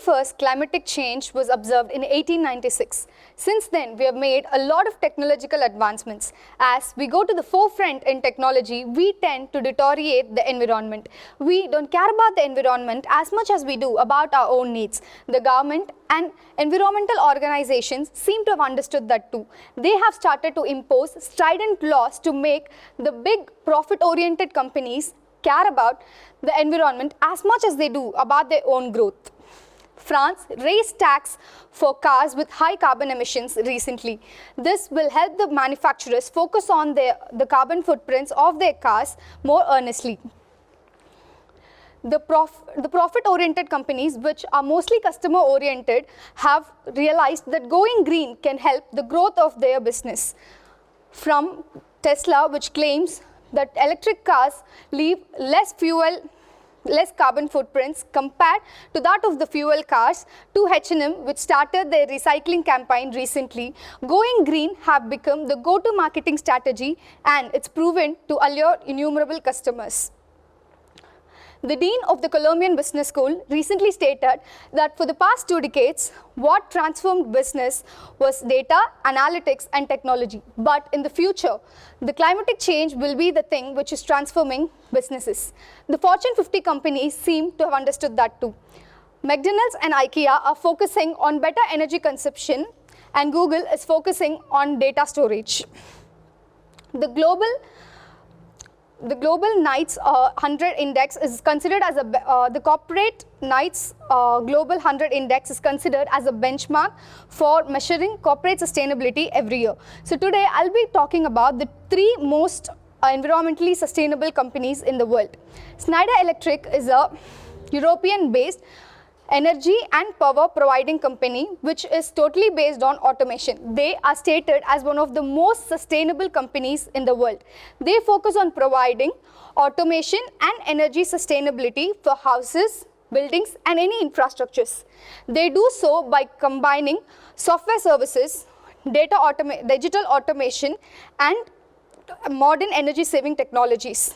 first climatic change was observed in 1896. Since then, we have made a lot of technological advancements. As we go to the forefront in technology, we tend to deteriorate the environment. We don't care about the environment as much as we do about our own needs. The government and environmental organizations seem to have understood that too. They have started to impose strident laws to make the big profit-oriented companies care about the environment as much as they do about their own growth. France raised tax for cars with high carbon emissions recently. This will help the manufacturers focus on the carbon footprints of their cars more earnestly. The profit-oriented companies, which are mostly customer-oriented, have realized that going green can help the growth of their business. From Tesla, which claims that electric cars leave less carbon footprints compared to that of the fuel cars, to H&M, which started their recycling campaign recently, going green have become the go-to marketing strategy, and it's proven to allure innumerable customers. The Dean of the Colombian Business School recently stated that for the past 2 decades, what transformed business was data, analytics, and technology. But in the future, the climatic change will be the thing which is transforming businesses. The Fortune 50 companies seem to have understood that too. McDonald's and IKEA are focusing on better energy consumption, and Google is focusing on data storage. The Global Knights 100 Index is considered as the Corporate Knights Global 100 Index is considered as a benchmark for measuring corporate sustainability every year. So today I'll be talking about the 3 most environmentally sustainable companies in the world. Schneider Electric is a European-based energy and power providing company which is totally based on automation. They are stated as one of the most sustainable companies in the world. They focus on providing automation and energy sustainability for houses, buildings, and any infrastructures. They do so by combining software services, digital automation, and modern energy saving technologies.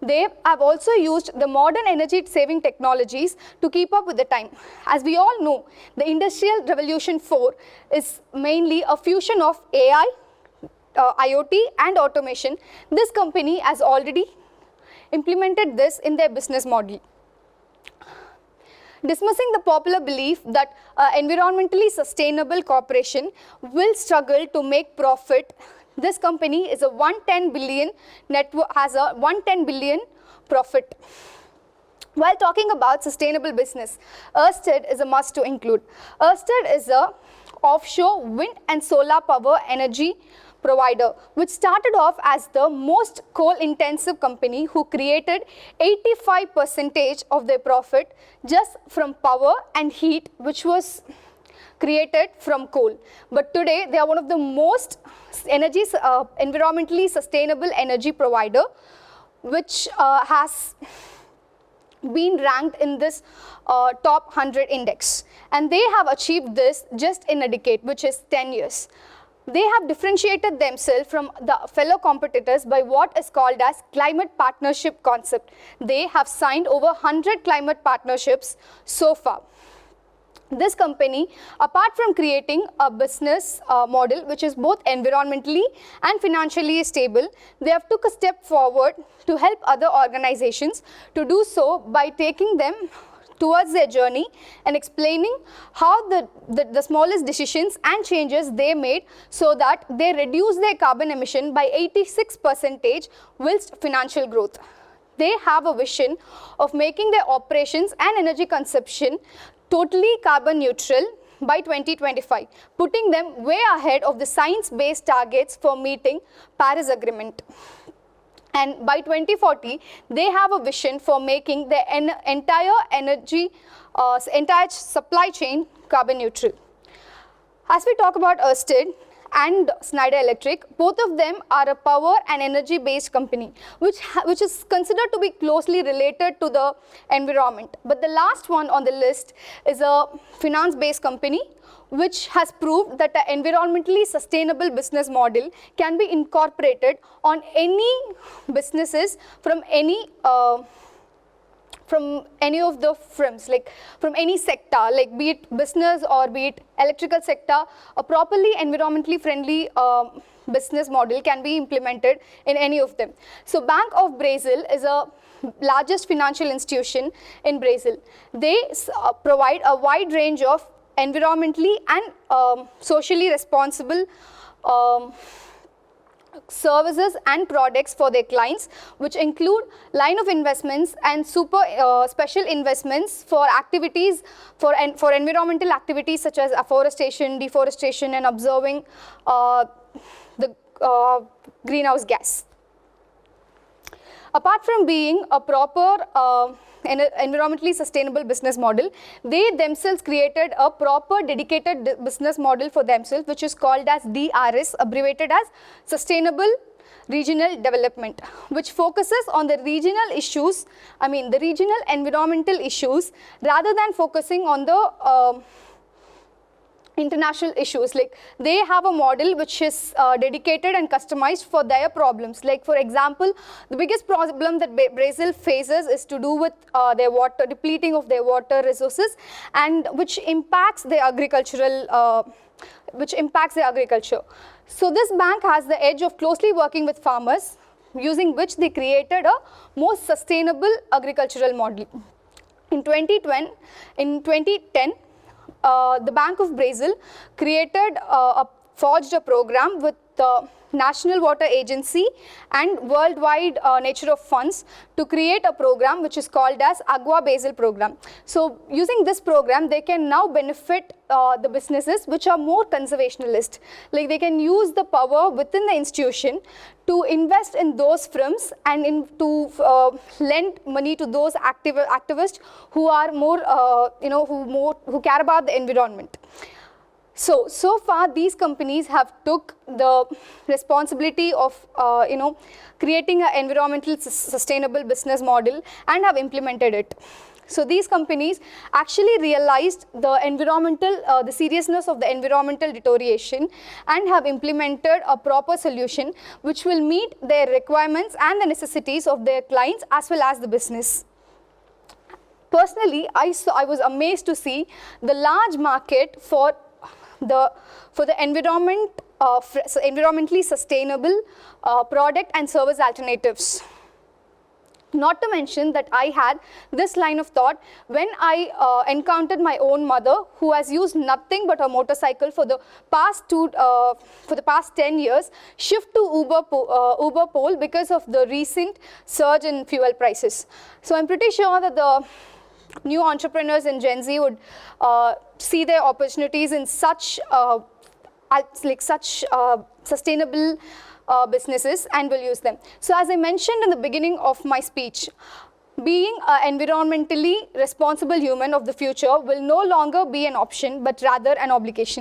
They have also used the modern energy saving technologies to keep up with the time. As we all know, the Industrial Revolution 4 is mainly a fusion of AI, IoT, and automation. This company has already implemented this in their business model. Dismissing the popular belief that environmentally sustainable corporation will struggle to make profit, this company is a 110 billion has a 110 billion profit. While talking about sustainable business, Ørsted is a must to include. Ørsted is a offshore wind and solar power energy provider, which started off as the most coal-intensive company who created 85% of their profit just from power and heat, which was created from coal. But today, they are one of the most environmentally sustainable energy provider, which has been ranked in this top 100 index. And they have achieved this just in a decade, which is 10 years. They have differentiated themselves from the fellow competitors by what is called as climate partnership concept. They have signed over 100 climate partnerships so far. This company, apart from creating a business model which is both environmentally and financially stable, they have took a step forward to help other organizations to do so by taking them towards their journey and explaining how the smallest decisions and changes they made so that they reduce their carbon emission by 86% whilst financial growth. They have a vision of making their operations and energy consumption totally carbon neutral by 2025, putting them way ahead of the science-based targets for meeting Paris Agreement. And by 2040, they have a vision for making the entire supply chain carbon neutral. As we talk about Ørsted and Schneider Electric, both of them are a power and energy based company, which is considered to be closely related to the environment. But the last one on the list is a finance based company, which has proved that an environmentally sustainable business model can be incorporated on any businesses from any from any of the firms, like from any sector, like be it business or be it electrical sector, a properly environmentally friendly business model can be implemented in any of them. So Bank of Brazil is a largest financial institution in Brazil. They provide a wide range of environmentally and socially responsible services and products for their clients, which include line of investments and special investments for activities for environmental activities such as afforestation, deforestation, and observing the greenhouse gas. Apart from being a proper environmentally sustainable business model, they themselves created a proper dedicated business model for themselves, which is called as DRS, abbreviated as Sustainable Regional Development, which focuses on the regional issues, the regional environmental issues, rather than focusing on the international issues. Like they have a model which is dedicated and customized for their problems. Like for example, the biggest problem that Brazil faces is to do with their water, depleting of their water resources, and which impacts their agricultural So this bank has the edge of closely working with farmers, using which they created a more sustainable agricultural model. In 2010, the Bank of Brazil forged a program with the National Water Agency and Worldwide Nature of Funds to create a program which is called as Agua Brazil program. So using this program, they can now benefit the businesses which are more conservationist. Like they can use the power within the institution to invest in those firms and to lend money to those activists who are more, who care about the environment. So far these companies have took the responsibility of creating an environmental sustainable business model and have implemented it. So these companies actually realized the seriousness of the environmental deterioration and have implemented a proper solution which will meet their requirements and the necessities of their clients as well as the business. Personally, I was amazed to see the large market for the environmentally sustainable product and service alternatives. Not to mention that I had this line of thought when I encountered my own mother, who has used nothing but a motorcycle for the past 10 years, shift to Uber Pole because of the recent surge in fuel prices. So I'm pretty sure that the new entrepreneurs in Gen Z would see their opportunities in such sustainable businesses and will use them. So as I mentioned in the beginning of my speech, being an environmentally responsible human of the future will no longer be an option but rather an obligation.